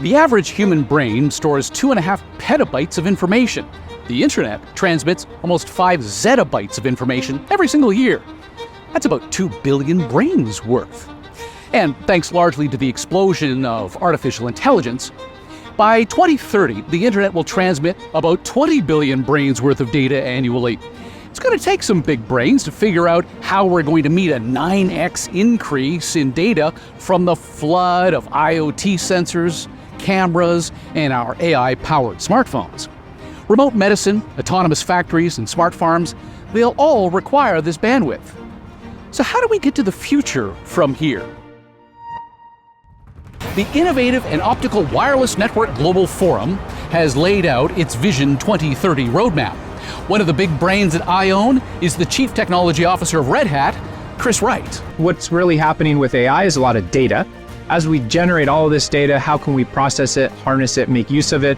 The average human brain stores 2.5 petabytes of information. The internet transmits almost 5 zettabytes of information every single year. That's about 2 billion brains worth. And thanks largely to the explosion of artificial intelligence, by 2030, the internet will transmit about 20 billion brains worth of data annually. It's going to take some big brains to figure out how we're going to meet a 9x increase in data from the flood of IoT sensors, cameras, and our AI-powered smartphones. Remote medicine, autonomous factories, and smart farms, they'll all require this bandwidth. So how do we get to the future from here? The Innovative and Optical Wireless Network Global Forum has laid out its Vision 2030 roadmap. One of the big brains at IOWN is the Chief Technology Officer of Red Hat, Wright. What's really happening with AI is a lot of data. As we generate all of this data, how can we process it, harness it, make use of it?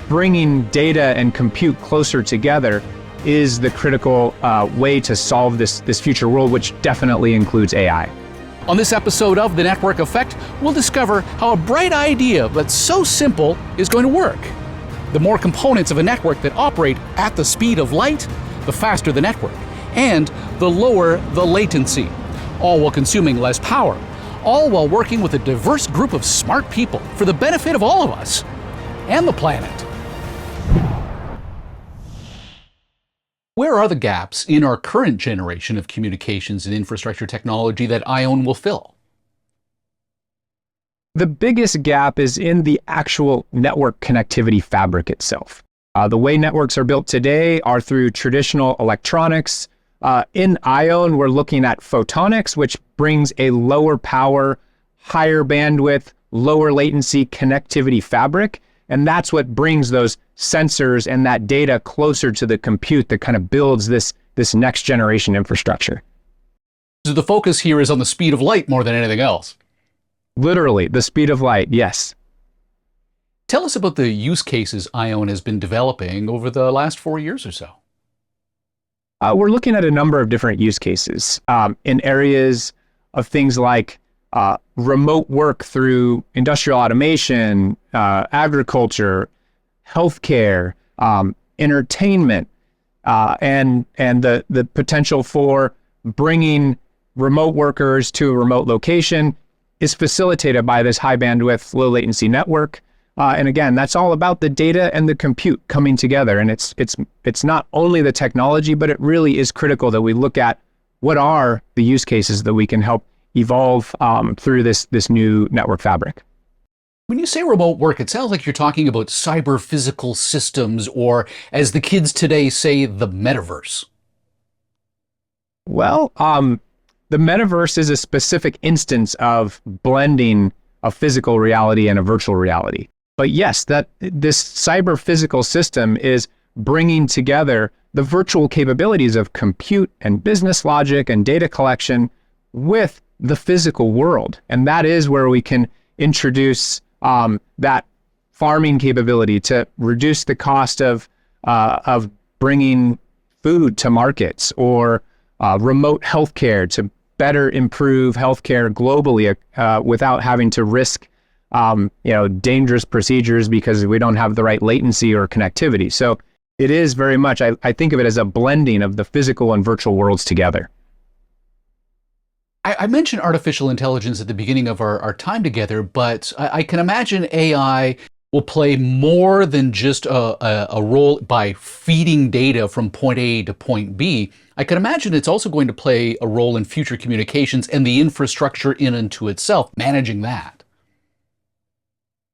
Bringing data and compute closer together is the critical way to solve this future world, which definitely includes AI. On this episode of The Network Effect, we'll discover how a bright idea that's so simple is going to work. The more components of a network that operate at the speed of light, the faster the network, and the lower the latency, all while consuming less power, all while working with a diverse group of smart people for the benefit of all of us and the planet. Where are the gaps in our current generation of communications and infrastructure technology that IOWN will fill? The biggest gap is in the actual network connectivity fabric itself. The way networks are built today are through traditional electronics. In IOWN, we're looking at photonics, which brings a lower power, higher bandwidth, lower latency connectivity fabric. And that's what brings those sensors and that data closer to the compute that kind of builds this next generation infrastructure. So the focus here is on the speed of light more than anything else. Literally, the speed of light, yes. Tell us about the use cases IOWN has been developing over the last 4 years or so. We're looking at a number of different use cases in areas of things like remote work through industrial automation, agriculture, healthcare, entertainment, and the potential for bringing remote workers to a remote location is facilitated by this high bandwidth, low latency network. And again, that's all about the data and the compute coming together. And it's not only the technology, but it really is critical that we look at what are the use cases that we can help evolve through this new network fabric. When you say remote work, it sounds like you're talking about cyber physical systems, or as the kids today say, the metaverse. Well, the metaverse is a specific instance of blending a physical reality and a virtual reality. But yes, this cyber physical system is bringing together the virtual capabilities of compute and business logic and data collection with the physical world. And that is where we can introduce that farming capability to reduce the cost of bringing food to markets, or remote healthcare to better improve healthcare globally without having to risk dangerous procedures because we don't have the right latency or connectivity. So it is very much, I think of it as a blending of the physical and virtual worlds together. I mentioned artificial intelligence at the beginning of our time together, but I can imagine AI will play more than just a role by feeding data from point A to point B. I can imagine it's also going to play a role in future communications and the infrastructure in and to itself, managing that.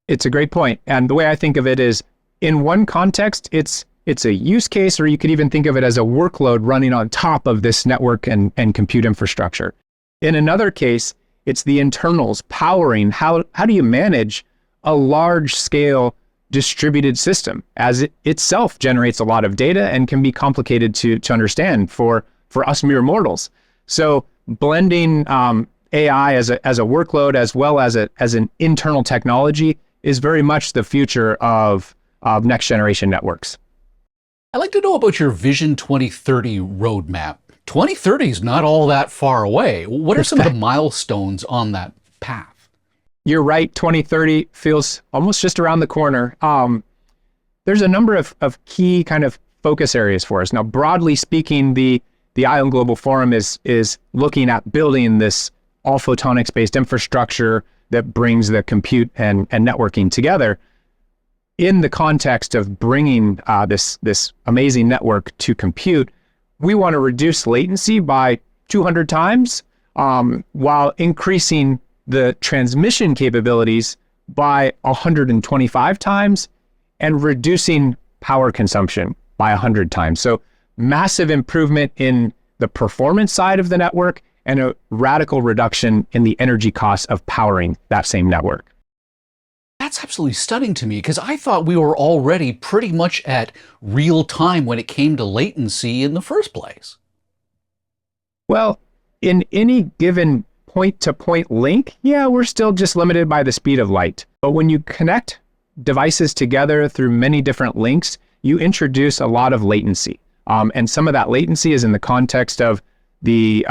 It's a great point. And the way I think of it is, in one context, it's a use case, or you could even think of it as a workload running on top of this network and compute infrastructure. In another case, it's the internals powering. How do you manage a large scale distributed system, as it itself generates a lot of data and can be complicated to understand for us mere mortals. So blending AI as a workload as well as an internal technology is very much the future of next generation networks. I'd like to know about your Vision 2030 roadmap. 2030 is not all that far away. What are some of the milestones on that path? You're right, 2030 feels almost just around the corner. There's a number of key kind of focus areas for us. Now, broadly speaking, the IOWN Global Forum is looking at building this all photonics-based infrastructure that brings the compute and networking together. In the context of bringing this amazing network to compute, we want to reduce latency by 200 times while increasing the transmission capabilities by 125 times and reducing power consumption by 100 times. So massive improvement in the performance side of the network and a radical reduction in the energy costs of powering that same network. That's absolutely stunning to me, because I thought we were already pretty much at real time when it came to latency in the first place. Well, in any given point-to-point link, yeah, we're still just limited by the speed of light. But when you connect devices together through many different links, you introduce a lot of latency. And some of that latency is in the context of the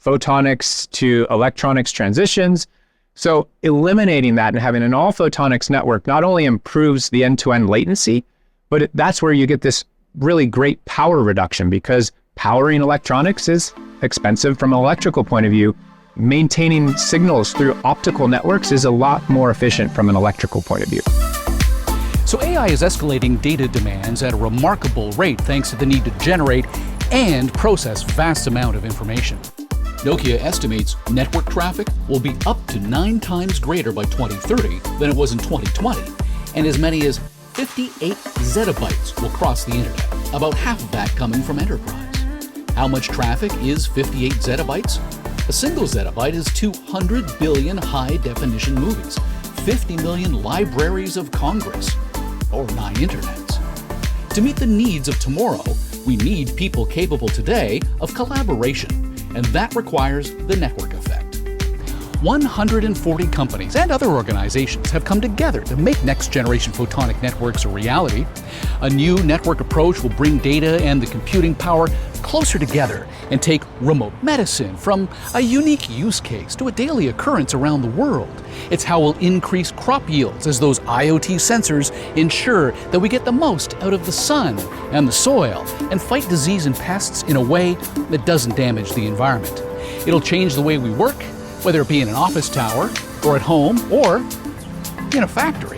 photonics to electronics transitions. So eliminating that and having an all photonics network not only improves the end-to-end latency, but that's where you get this really great power reduction, because powering electronics is expensive from an electrical point of view. Maintaining signals through optical networks is a lot more efficient from an electrical point of view. So AI is escalating data demands at a remarkable rate thanks to the need to generate and process vast amount of information. Nokia estimates network traffic will be up to 9 times greater by 2030 than it was in 2020, and as many as 58 zettabytes will cross the internet, about half of that coming from enterprise. How much traffic is 58 zettabytes? A single zettabyte is 200 billion high-definition movies, 50 million libraries of Congress, or 9 internets. To meet the needs of tomorrow, we need people capable today of collaboration, and that requires the network effect. 140 companies and other organizations have come together to make next-generation photonic networks a reality. A new network approach will bring data and the computing power closer together and take remote medicine from a unique use case to a daily occurrence around the world. It's how we'll increase crop yields as those IoT sensors ensure that we get the most out of the sun and the soil and fight disease and pests in a way that doesn't damage the environment. It'll change the way we work, whether it be in an office tower or at home or in a factory.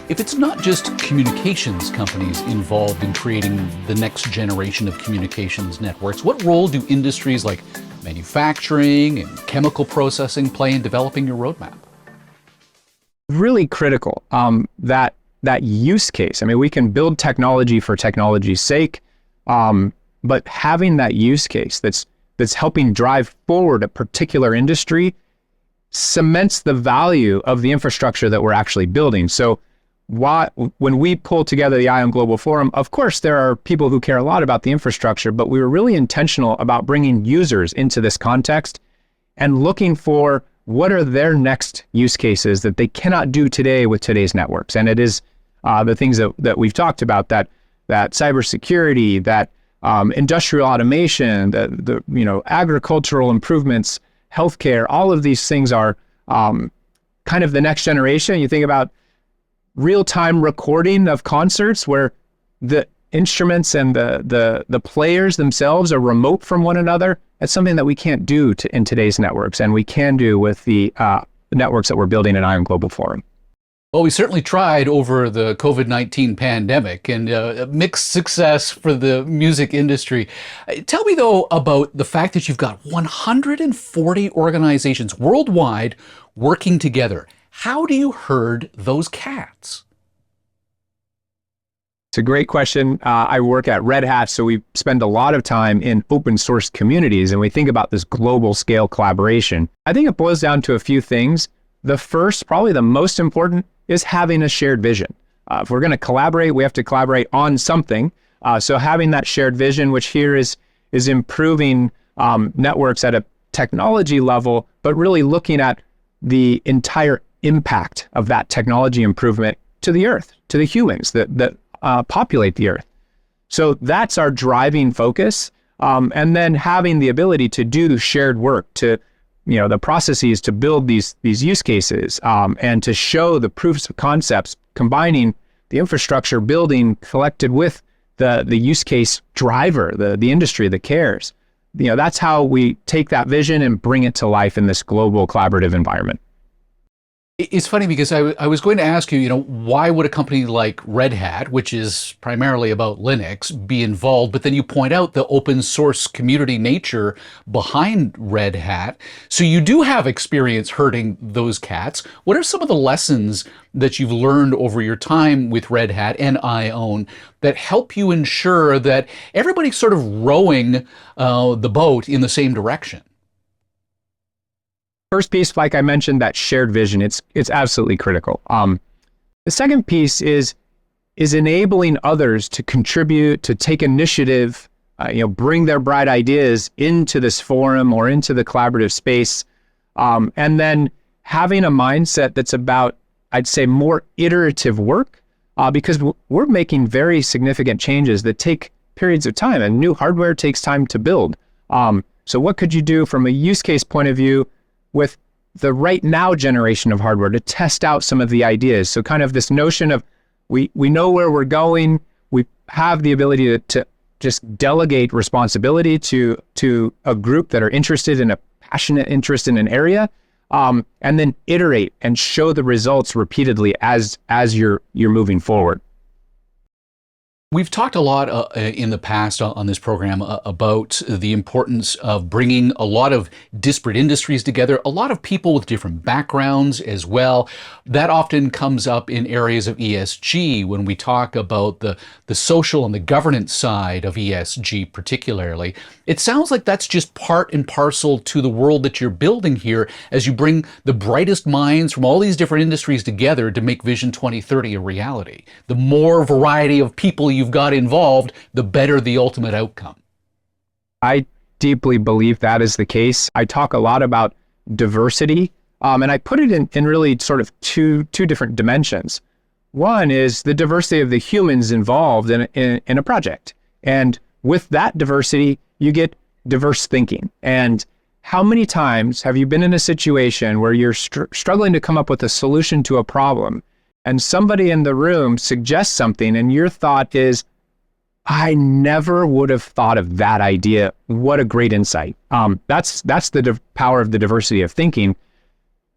If it's not just communications companies involved in creating the next generation of communications networks, what role do industries like manufacturing and chemical processing play in developing your roadmap? Really critical, that use case. I mean, we can build technology for technology's sake, but having that use case that's helping drive forward a particular industry cements the value of the infrastructure that we're actually building. So when we pull together the IOWN Global Forum, of course, there are people who care a lot about the infrastructure, but we were really intentional about bringing users into this context and looking for what are their next use cases that they cannot do today with today's networks. And it is the things that we've talked about, that cybersecurity, that industrial automation, the agricultural improvements, healthcare. All of these things are kind of the next generation. You think about real-time recording of concerts where the instruments and the players themselves are remote from one another. That's something that we can't do in today's networks, and we can do with the networks that we're building in IOWN Global Forum. Well, we certainly tried over the COVID-19 pandemic, and mixed success for the music industry. Tell me, though, about the fact that you've got 140 organizations worldwide working together. How do you herd those cats? It's a great question. I work at Red Hat, so we spend a lot of time in open source communities, and we think about this global scale collaboration. I think it boils down to a few things. The first, probably the most important, is having a shared vision. If we're going to collaborate, we have to collaborate on something. So having that shared vision, which here is improving networks at a technology level, but really looking at the entire impact of that technology improvement to the Earth, to the humans that populate the Earth. So that's our driving focus. And then having the ability to do shared work, to the processes to build these use cases, and to show the proofs of concepts, combining the infrastructure building collected with the use case driver, the industry that cares. That's how we take that vision and bring it to life in this global collaborative environment. It's funny because I was going to ask you, why would a company like Red Hat, which is primarily about Linux, be involved? But then you point out the open source community nature behind Red Hat. So you do have experience herding those cats. What are some of the lessons that you've learned over your time with Red Hat and IOWN that help you ensure that everybody's sort of rowing the boat in the same direction? First piece, like I mentioned, that shared vision, it's absolutely critical. The second piece is enabling others to contribute, to take initiative, bring their bright ideas into this forum or into the collaborative space, and then having a mindset that's about, I'd say, more iterative work, because we're making very significant changes that take periods of time, and new hardware takes time to build. So what could you do from a use case point of view with the right now generation of hardware to test out some of the ideas? So kind of this notion of we know where we're going, we have the ability to just delegate responsibility to a group that are interested in a passionate interest in an area, and then iterate and show the results repeatedly as you're moving forward. We've talked a lot in the past on this program about the importance of bringing a lot of disparate industries together, a lot of people with different backgrounds as well. That often comes up in areas of ESG when we talk about the social and the governance side of ESG particularly. It sounds like that's just part and parcel to the world that you're building here as you bring the brightest minds from all these different industries together to make Vision 2030 a reality. The more variety of people you've got involved, the better the ultimate outcome. I deeply believe that is the case. I talk a lot about diversity, and I put it in really sort of two different dimensions. One is the diversity of the humans involved in a project. And with that diversity, you get diverse thinking. And how many times have you been in a situation where you're struggling to come up with a solution to a problem, and somebody in the room suggests something, and your thought is, I never would have thought of that idea. What a great insight. That's the power of the diversity of thinking.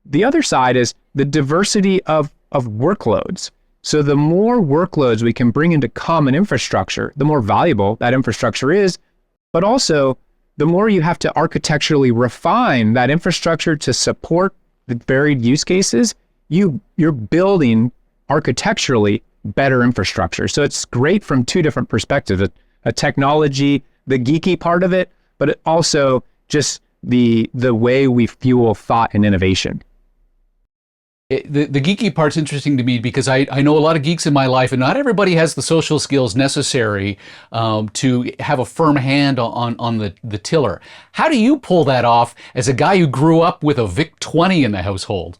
The other side is the diversity of workloads. So the more workloads we can bring into common infrastructure, the more valuable that infrastructure is, but also the more you have to architecturally refine that infrastructure to support the varied use cases. You're building architecturally better infrastructure. So it's great from two different perspectives, a technology, the geeky part of it, but also just the way we fuel thought and innovation. The geeky part's interesting to me because I know a lot of geeks in my life, and not everybody has the social skills necessary to have a firm hand on the tiller. How do you pull that off as a guy who grew up with a VIC-20 in the household?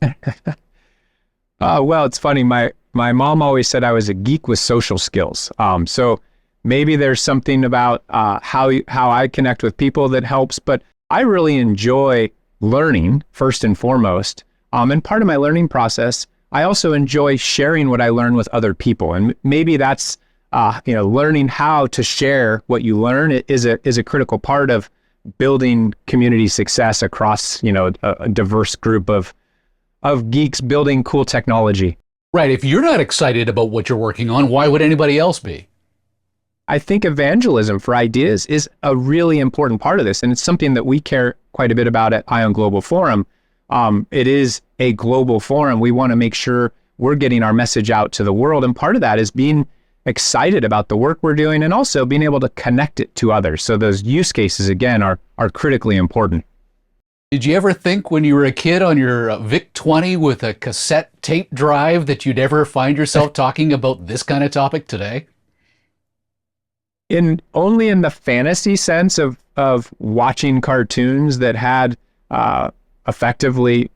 Well, it's funny. My mom always said I was a geek with social skills. So maybe there's something about how I connect with people that helps, but I really enjoy learning first and foremost. And part of my learning process, I also enjoy sharing what I learn with other people. And maybe that's, learning how to share what you learn is a critical part of building community success across, a diverse group of geeks building cool technology. Right. If you're not excited about what you're working on, why would anybody else be? I think evangelism for ideas is a really important part of this. And it's something that we care quite a bit about at IOWN Global Forum. It is a global forum. We want to make sure we're getting our message out to the world. And part of that is being excited about the work we're doing and also being able to connect it to others. So those use cases, again, are critically important. Did you ever think when you were a kid on your VIC-20 with a cassette tape drive that you'd ever find yourself talking about this kind of topic today? Only in the fantasy sense of watching cartoons that had effectively,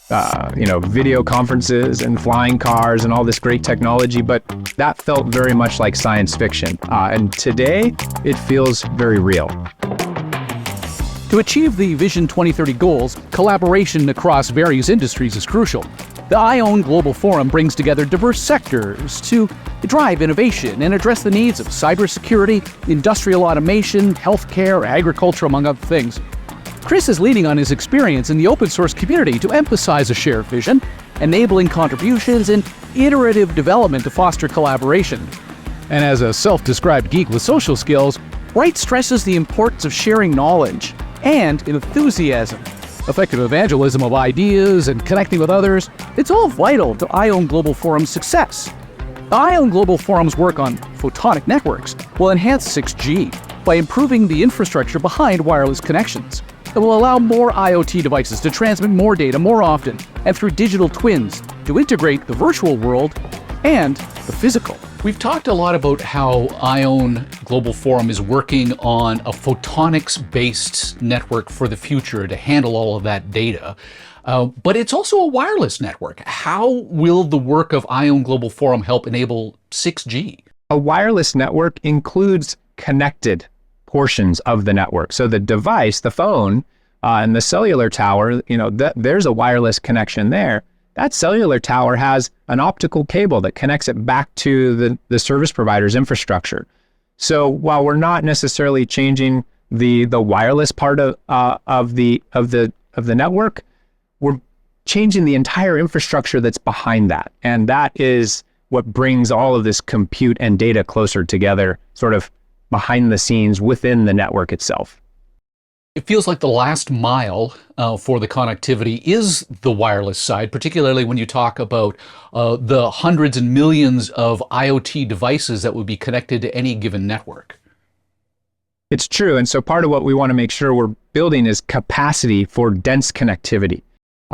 video conferences and flying cars and all this great technology, but that felt very much like science fiction. And today, it feels very real. To achieve the Vision 2030 goals, collaboration across various industries is crucial. The IOWN Global Forum brings together diverse sectors to drive innovation and address the needs of cybersecurity, industrial automation, healthcare, agriculture, among other things. Chris is leaning on his experience in the open source community to emphasize a shared vision, enabling contributions and iterative development to foster collaboration. And as a self-described geek with social skills, Wright stresses the importance of sharing knowledge and enthusiasm. Effective evangelism of ideas and connecting with others, it's all vital to IOWN Global Forum's success. The IOWN Global Forum's work on photonic networks will enhance 6G by improving the infrastructure behind wireless connections. It will allow more IoT devices to transmit more data more often and through digital twins to integrate the virtual world and the physical. We've talked a lot about how IOWN Global Forum is working on a photonics-based network for the future to handle all of that data. But it's also a wireless network. How will the work of IOWN Global Forum help enable 6G? A wireless network includes connected portions of the network. So the device, the phone, and the cellular tower, there's a wireless connection there. That cellular tower has an optical cable that connects it back to the service provider's infrastructure. So while we're not necessarily changing the wireless part of the network, we're changing the entire infrastructure that's behind that. And that is what brings all of this compute and data closer together, sort of behind the scenes within the network itself. It feels like the last mile for the connectivity is the wireless side, particularly when you talk about the hundreds and millions of IoT devices that would be connected to any given network. It's true. And so part of what we want to make sure we're building is capacity for dense connectivity.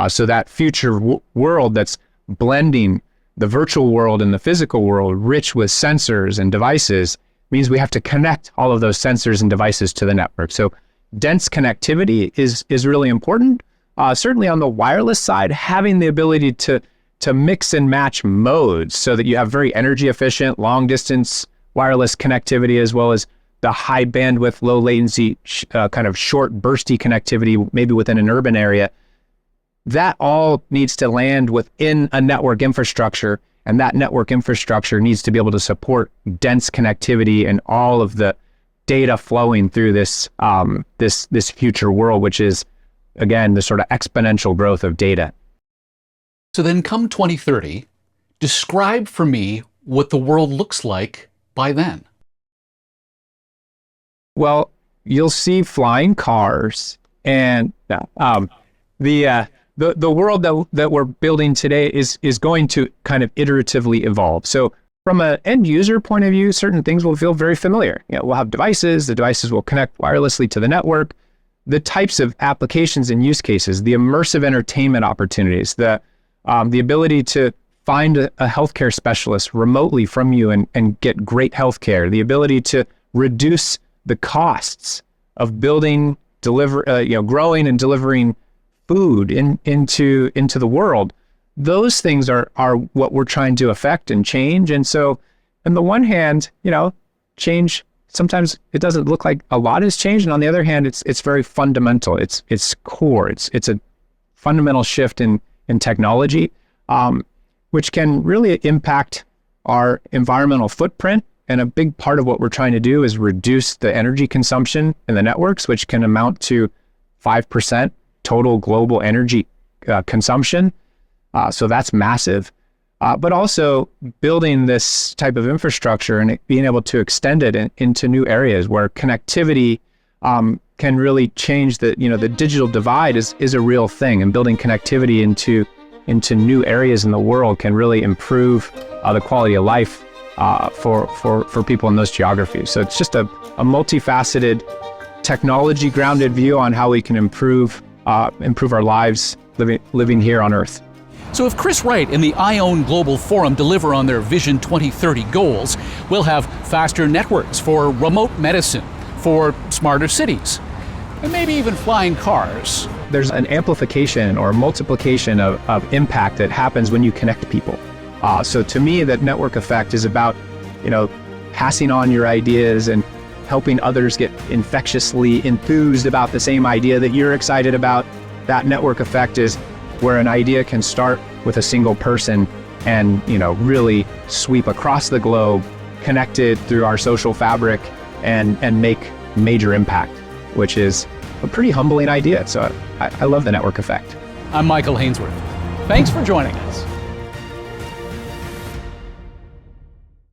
So that future world that's blending the virtual world and the physical world, rich with sensors and devices, means we have to connect all of those sensors and devices to the network. So dense connectivity is really important. Certainly on the wireless side, having the ability to mix and match modes so that you have very energy efficient, long distance wireless connectivity, as well as the high bandwidth, low latency, kind of short bursty connectivity, maybe within an urban area. That all needs to land within a network infrastructure, and that network infrastructure needs to be able to support dense connectivity and all of the data flowing through this future world, which is, again, the sort of exponential growth of data. So then come 2030, describe for me what the world looks like by then. Well, you'll see flying cars, and the world that we're building today is going to kind of iteratively evolve. So from an end user point of view, certain things will feel very familiar. We'll have devices, the devices will connect wirelessly to the network. The types of applications and use cases, the immersive entertainment opportunities, the ability to find a healthcare specialist remotely from you and get great healthcare, the ability to reduce the costs of building, growing and delivering food into the world. Those things are what we're trying to affect and change. And so on the one hand, change, sometimes it doesn't look like a lot has changed. And on the other hand, it's very fundamental. It's core. It's a fundamental shift in technology, which can really impact our environmental footprint. And a big part of what we're trying to do is reduce the energy consumption in the networks, which can amount to 5% total global energy consumption. So that's massive. But also building this type of infrastructure and being able to extend it into new areas where connectivity can really change the digital divide is a real thing, and building connectivity into new areas in the world can really improve the quality of life for people in those geographies. So it's just a multifaceted, technology-grounded view on how we can improve our lives living here on Earth. So if Chris Wright and the IOWN Global Forum deliver on their Vision 2030 goals, we'll have faster networks for remote medicine, for smarter cities, and maybe even flying cars. There's an amplification or multiplication of impact that happens when you connect people. So to me, that network effect is about, passing on your ideas and helping others get infectiously enthused about the same idea that you're excited about. That network effect is where an idea can start with a single person and, really sweep across the globe, connected through our social fabric, and make major impact, which is a pretty humbling idea. So I love the network effect. I'm Michael Hainsworth. Thanks for joining us.